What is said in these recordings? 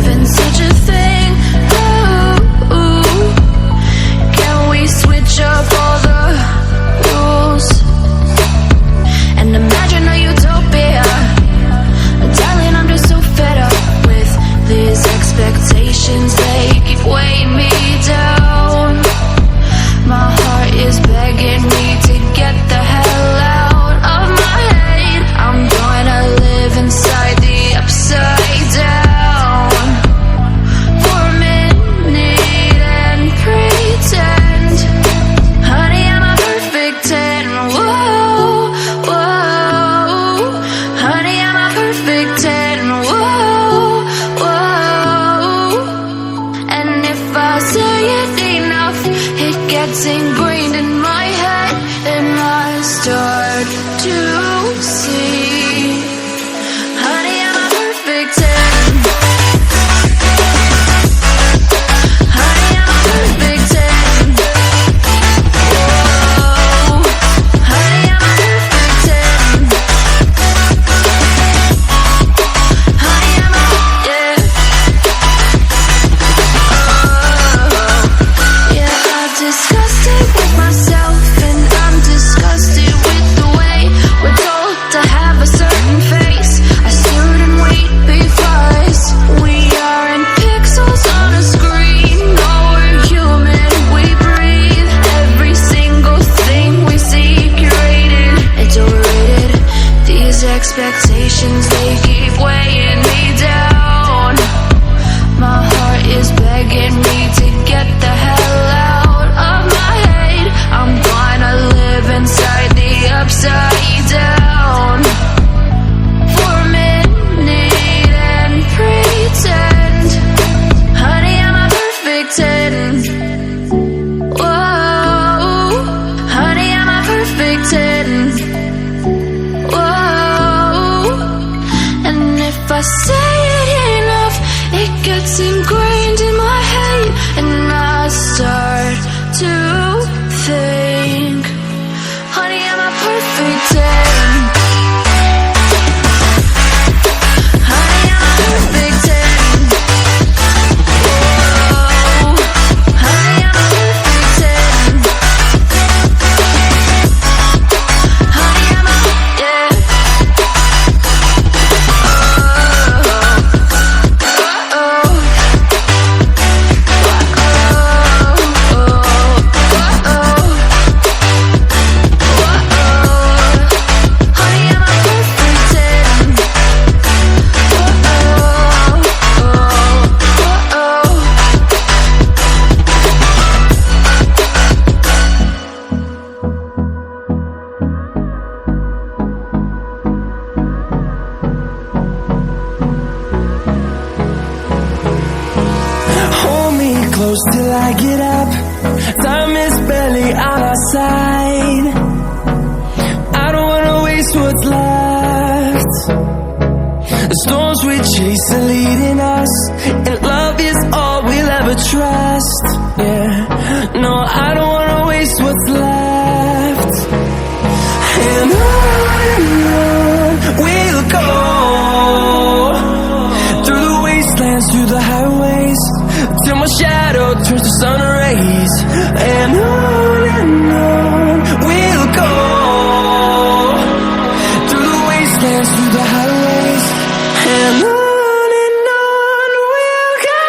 even such a thing? Ooh, can we switch up all the rules and imagine a utopia? Darling, I'm just so fed up with these expectations. They keep weighing me down. My heart is begging me to get the hell out of my head. I'm gonna live inside the upside down for a minute and pretend, honey, I'm a perfect 10. Whoa, whoa, honey, I'm a perfect 10. Whoa, whoa, and if I say it enough, it gets ingrained in my head, and I start to see, honey, I'm a perfect 10. Honey, I'm a perfect 10. Whoa, honey, I'm a perfect 10. Honey, I'm a, yeah. Yeah, I'm disgusted with myself, and I'm disgusted with the way we're told to have a certain face, a certain weight, because we aren't pixels on a screen. No, we're human, we breathe. Every single thing we see curated, it's overrated. These expectations, they keep weighing me down. My heart is begging me to get the hell out of my head. I'm gonna live inside the upside down for a minute and pretend, honey, I'm a perfect 10. Whoa, honey, I'm a perfect 10. Whoa, and if I say it enough, it gets ingrained in my head, and I start to think, honey, I'm a perfect 10. Honey, I'm a perfect 10. Whoa, honey, I'm a perfect 10. Honey, I'm a, yeah. Hold me close till I get up. Time is barely on our side. I don't wanna waste what's left. The storms we chase are leading us, and love is all we'll ever trust. Yeah, no, I don't wanna waste what's left. And on we'll go, through the wastelands, through the highways, till my shadow turns to sun rays. And on we'll go, through the wastelands, through the highways, and on we'll go.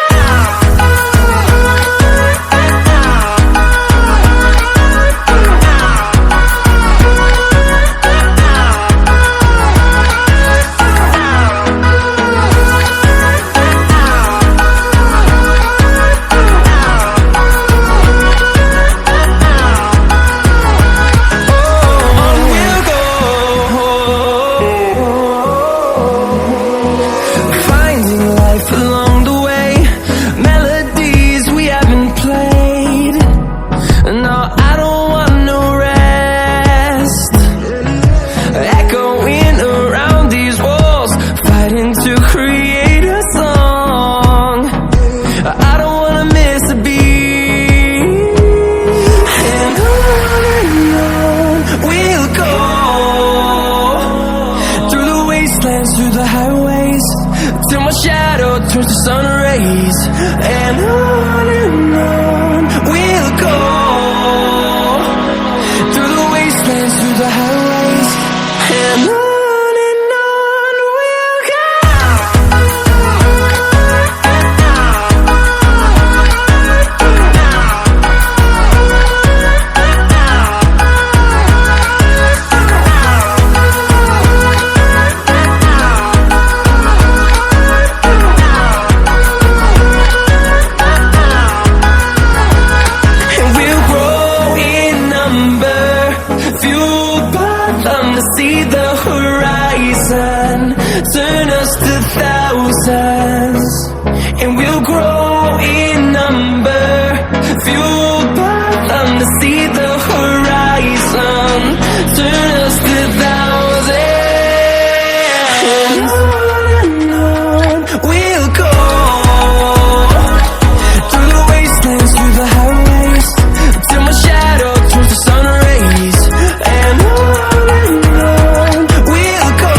turns to sun rays, and on we'll go, through the wastelands, through the highways, and on we'll go. See the horizon, turn us to thousands, and we'll grow in number, fueled by them to see the horizon, turn us to thousands, and on we'll go, through the wastelands, through the highways, till my shadow turns to sun rays, and on we'll go.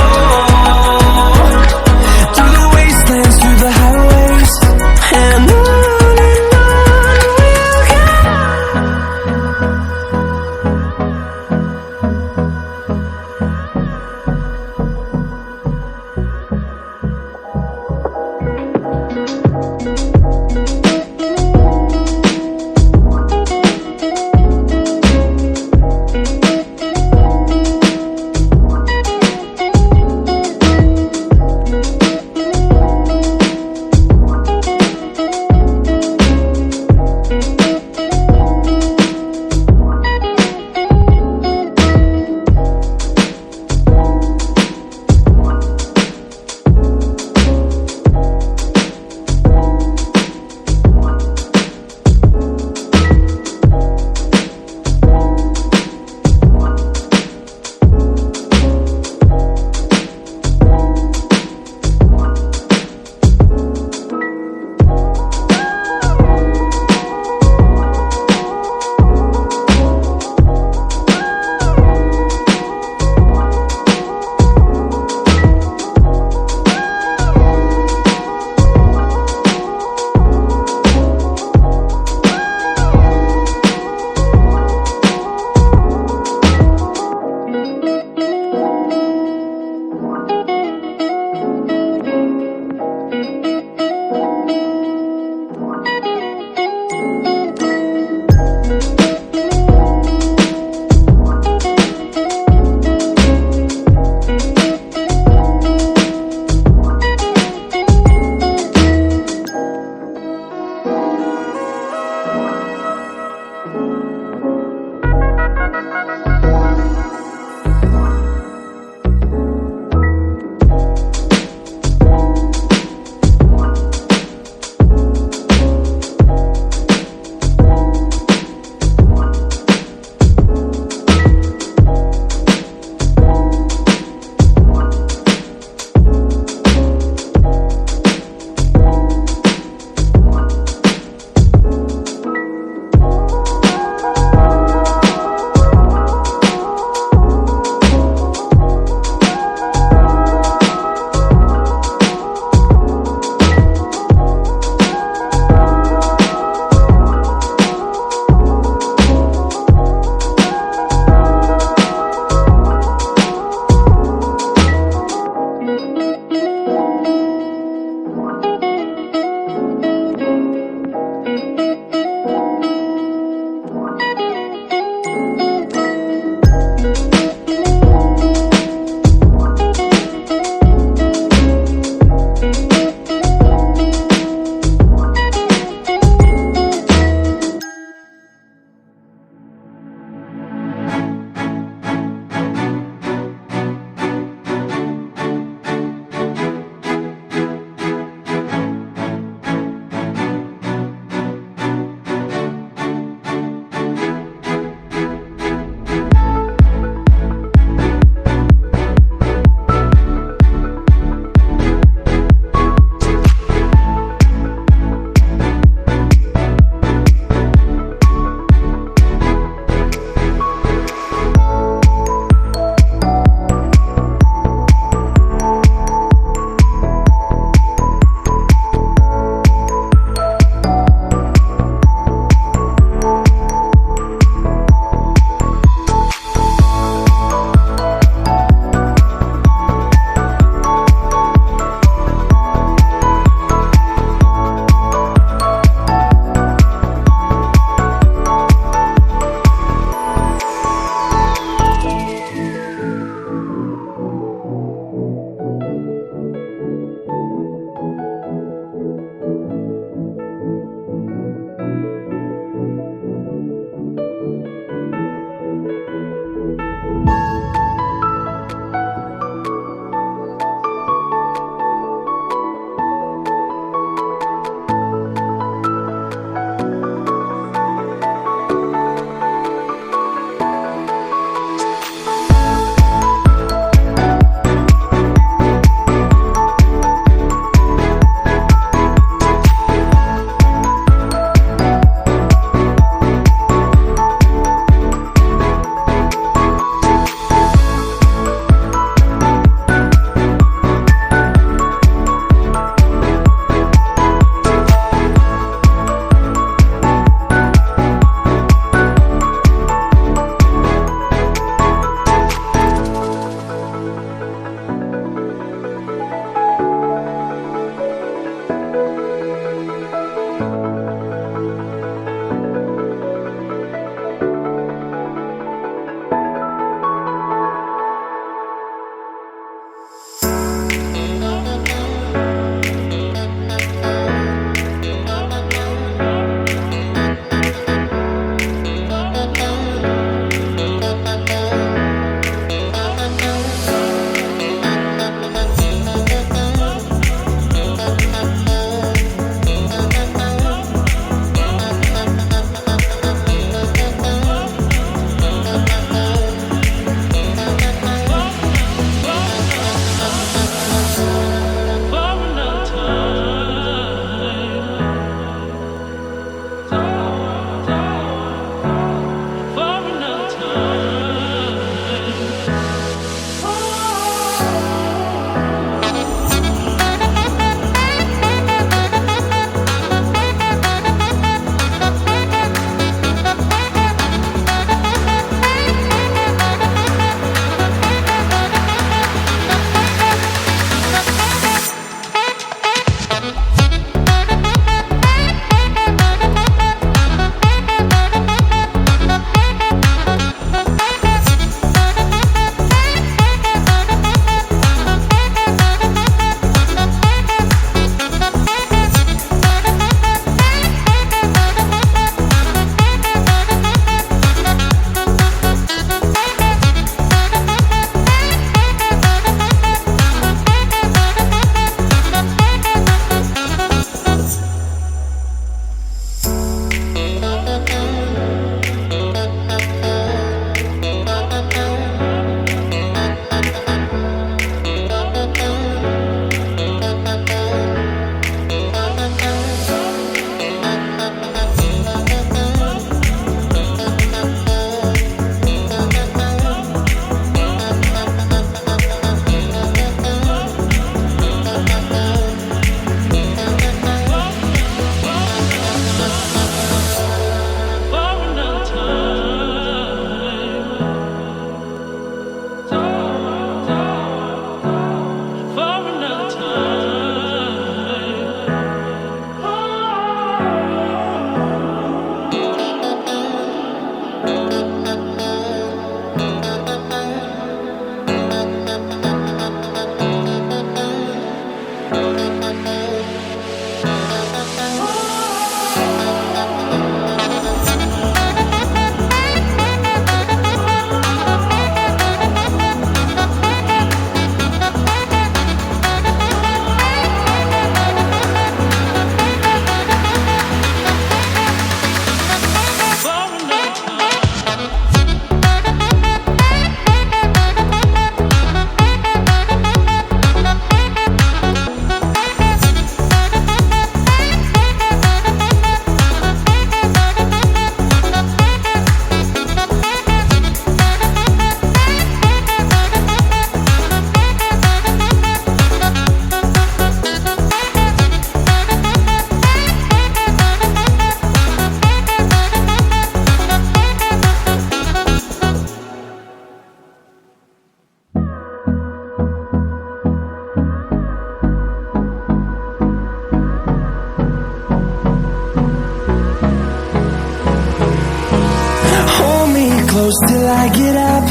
close till I get up.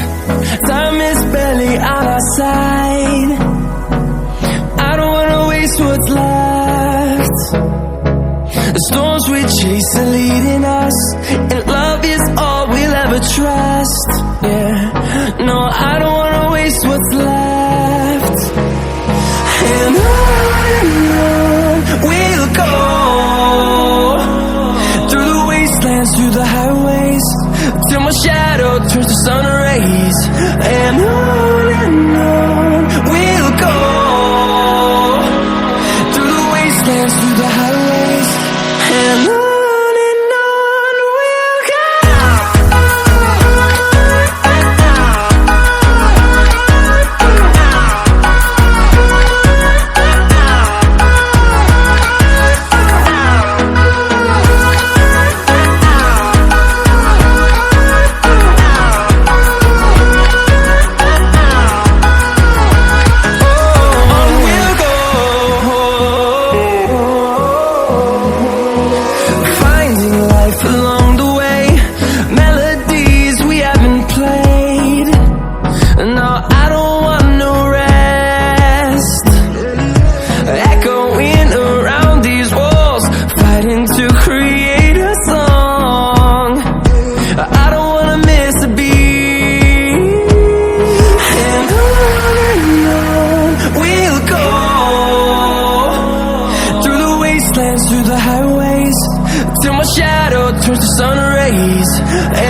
Time is barely on our side. I don't wanna waste what's left. The storms we chase are leading us, and love is all we'll ever trust. Yeah, no, I don't wanna waste what's left. And on we'll go, through the wastelands, through the highways, till my shadow turns to sun rays. And on we'll go, through the wastelands, through the highways, and on we'll go. Through the highways, till my shadow turns to sun rays.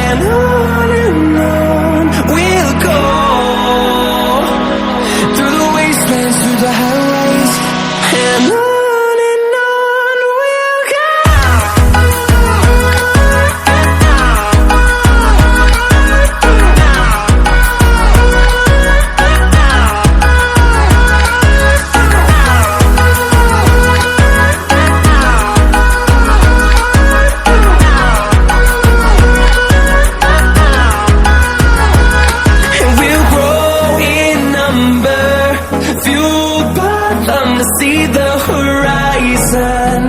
And on we'll go, through the wastelands, through the highways, and on we'll go. See the horizon,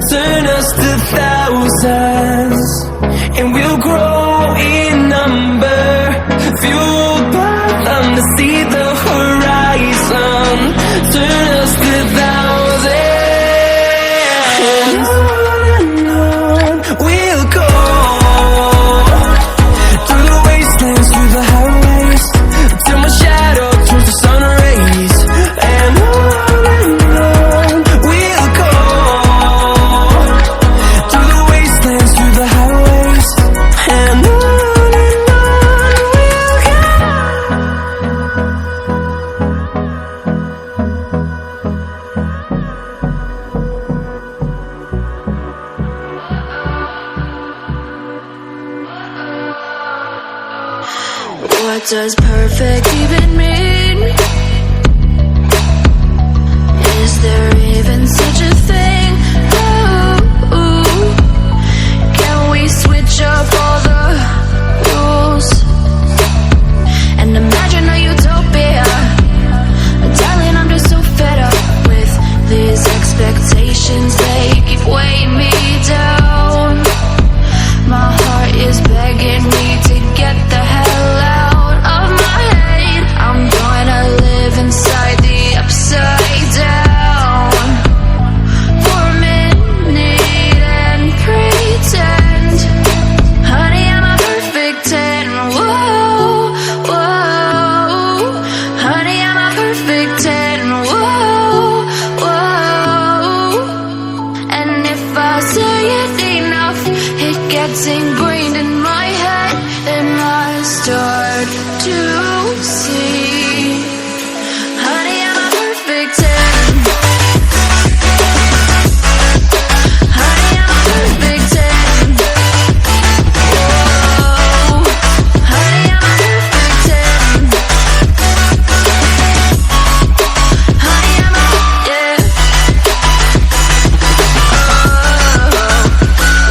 turn us to thousands, and we'll grow in number, fueled by them to see the horizon, turn us to thousands. And on we'll go, through the wastelands, through the highways, till my shadow turns to sun rays. And what does perfect even mean? Is there even such a thing? Ooh, can we switch up all the rules and imagine a utopia? Darling, I'm just so fed up with these expectations. They keep weighing me down. My heart is begging me to get the hell out of my head. I'm gonna live inside the upside down for a minute and pretend, honey, I'm a perfect 10. Whoa, whoa, honey, I'm a perfect 10. Whoa, whoa, and if I say it enough, it gets ingrained in my head, and I start to see, honey, I'm a perfect 10. Honey, I'm a perfect 10. Whoa, honey, I'm a perfect 10. Honey, I'm a, yeah.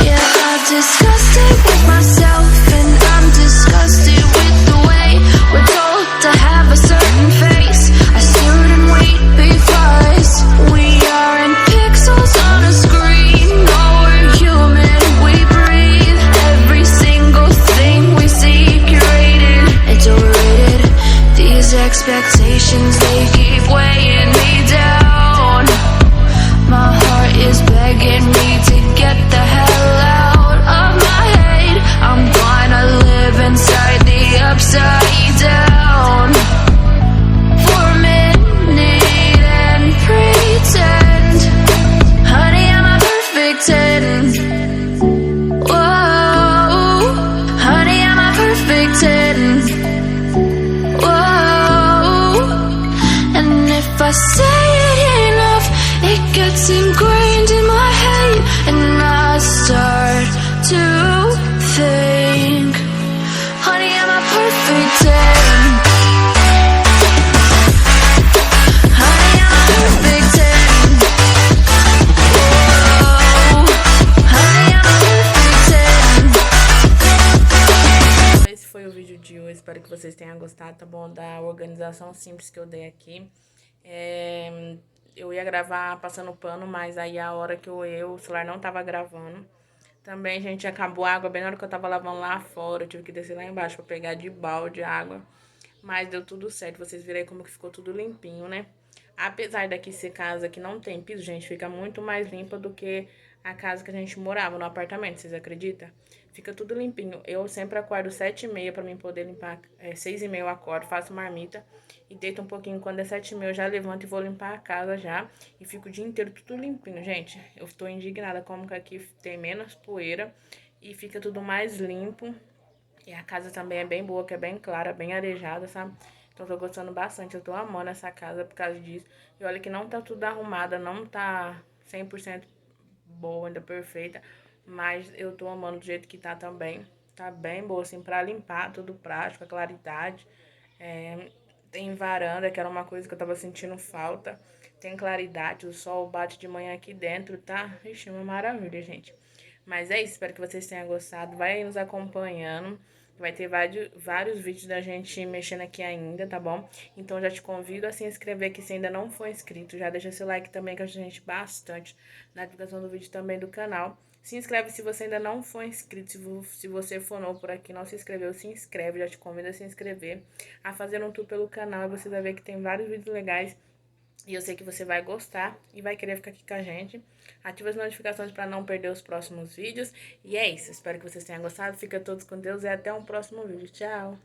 Yeah, I've discussed it with myself, and I'm disgusted with the way we're talking. It gets ingrained in my head, and I start to think, honey, I'm a perfect 10. Honey, I'm a perfect 10. Whoa, honey, I'm a perfect 10. Esse foi o vídeo de hoje, espero que vocês tenham gostado, tá bom? Da organização simples que eu dei aqui. Eu ia gravar passando pano, mas aí a hora que o celular não tava gravando. Também, gente, acabou a água bem na hora que eu tava lavando lá fora. Eu tive que descer lá embaixo pra pegar de balde água. Mas deu tudo certo. Vocês viram aí como que ficou tudo limpinho, né? Apesar daqui ser casa que não tem piso, gente, fica muito mais limpa do que a casa que a gente morava no apartamento. Vocês acreditam? Fica tudo limpinho. Eu sempre acordo 7h30 pra mim poder limpar. 6h30 eu acordo, faço marmita e deito um pouquinho. Quando é 7h30 eu já levanto e vou limpar a casa já. E fico o dia inteiro tudo limpinho, gente. Eu tô indignada como que aqui tem menos poeira e fica tudo mais limpo. E a casa também é bem boa, que é bem clara, bem arejada, sabe? Então eu tô gostando bastante, eu tô amando essa casa por causa disso. E olha que não tá tudo arrumada, não tá 100% boa, ainda perfeita. Mas eu tô amando do jeito que tá também. Tá bem boa, assim, pra limpar, tudo prático, a claridade. Tem varanda, que era uma coisa que eu tava sentindo falta. Tem claridade, o sol bate de manhã aqui dentro, tá? Ixi, uma maravilha, gente. Mas é isso, espero que vocês tenham gostado. Vai aí nos acompanhando. Vai ter vários vídeos da gente mexendo aqui ainda, tá bom? Então já te convido a se inscrever aqui se ainda não for inscrito. Já deixa seu like também, que ajuda a gente bastante na divulgação do vídeo também do canal. Se inscreve se você ainda não for inscrito. Se você for novo por aqui, não se inscreveu, se inscreve. Já te convido a se inscrever, a fazer um tour pelo canal. E você vai ver que tem vários vídeos legais. E eu sei que você vai gostar e vai querer ficar aqui com a gente. Ativa as notificações para não perder os próximos vídeos. E é isso, espero que vocês tenham gostado. Fica todos com Deus e até um próximo vídeo. Tchau!